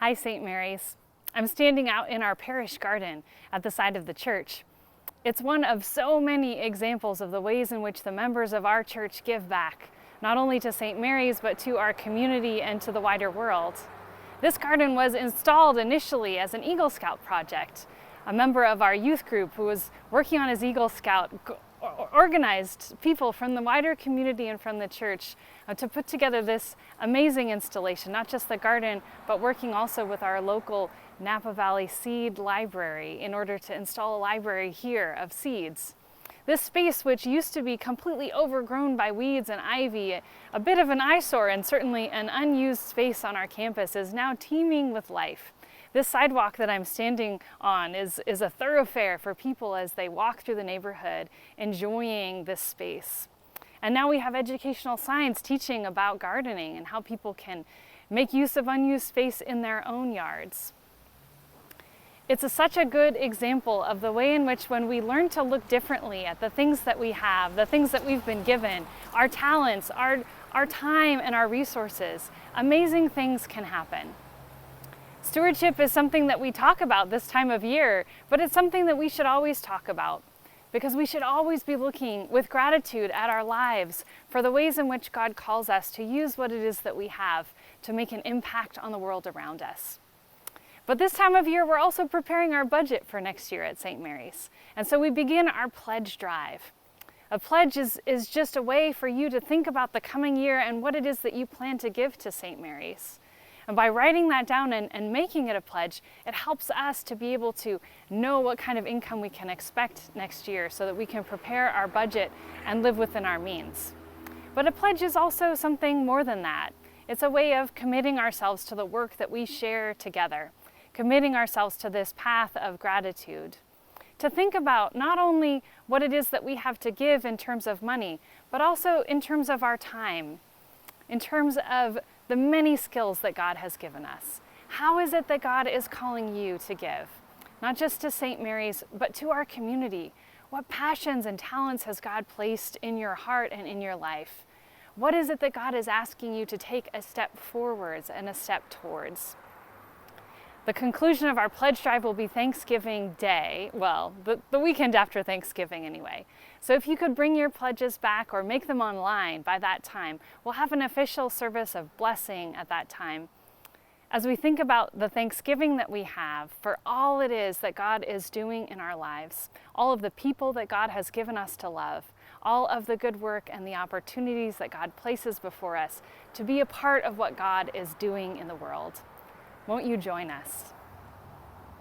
Hi, St. Mary's. I'm standing out in our parish garden at the side of the church. It's one of so many examples of the ways in which the members of our church give back, not only to St. Mary's, but to our community and to the wider world. This garden was installed initially as an Eagle Scout project. A member of our youth group who was working on his Eagle Scout organized people from the wider community and from the church to put together this amazing installation, not just the garden, but working also with our local Napa Valley Seed Library in order to install a library here of seeds. This space, which used to be completely overgrown by weeds and ivy, a bit of an eyesore and certainly an unused space on our campus, is now teeming with life. This sidewalk that I'm standing on is a thoroughfare for people as they walk through the neighborhood, enjoying this space. And now we have educational signs teaching about gardening and how people can make use of unused space in their own yards. It's such a good example of the way in which when we learn to look differently at the things that we have, the things that we've been given, our talents, our time and our resources, amazing things can happen. Stewardship is something that we talk about this time of year, but it's something that we should always talk about because we should always be looking with gratitude at our lives for the ways in which God calls us to use what it is that we have to make an impact on the world around us. But this time of year, we're also preparing our budget for next year at St. Mary's. And so we begin our pledge drive. A pledge is just a way for you to think about the coming year and what it is that you plan to give to St. Mary's. And by writing that down and making it a pledge, it helps us to be able to know what kind of income we can expect next year so that we can prepare our budget and live within our means. But a pledge is also something more than that. It's a way of committing ourselves to the work that we share together, committing ourselves to this path of gratitude, to think about not only what it is that we have to give in terms of money, but also in terms of our time, in terms of the many skills that God has given us. How is it that God is calling you to give? Not just to St. Mary's, but to our community. What passions and talents has God placed in your heart and in your life? What is it that God is asking you to take a step forwards and a step towards? The conclusion of our pledge drive will be Thanksgiving Day, well, the weekend after Thanksgiving anyway. So if you could bring your pledges back or make them online by that time, we'll have an official service of blessing at that time. As we think about the Thanksgiving that we have for all it is that God is doing in our lives, all of the people that God has given us to love, all of the good work and the opportunities that God places before us to be a part of what God is doing in the world. Won't you join us?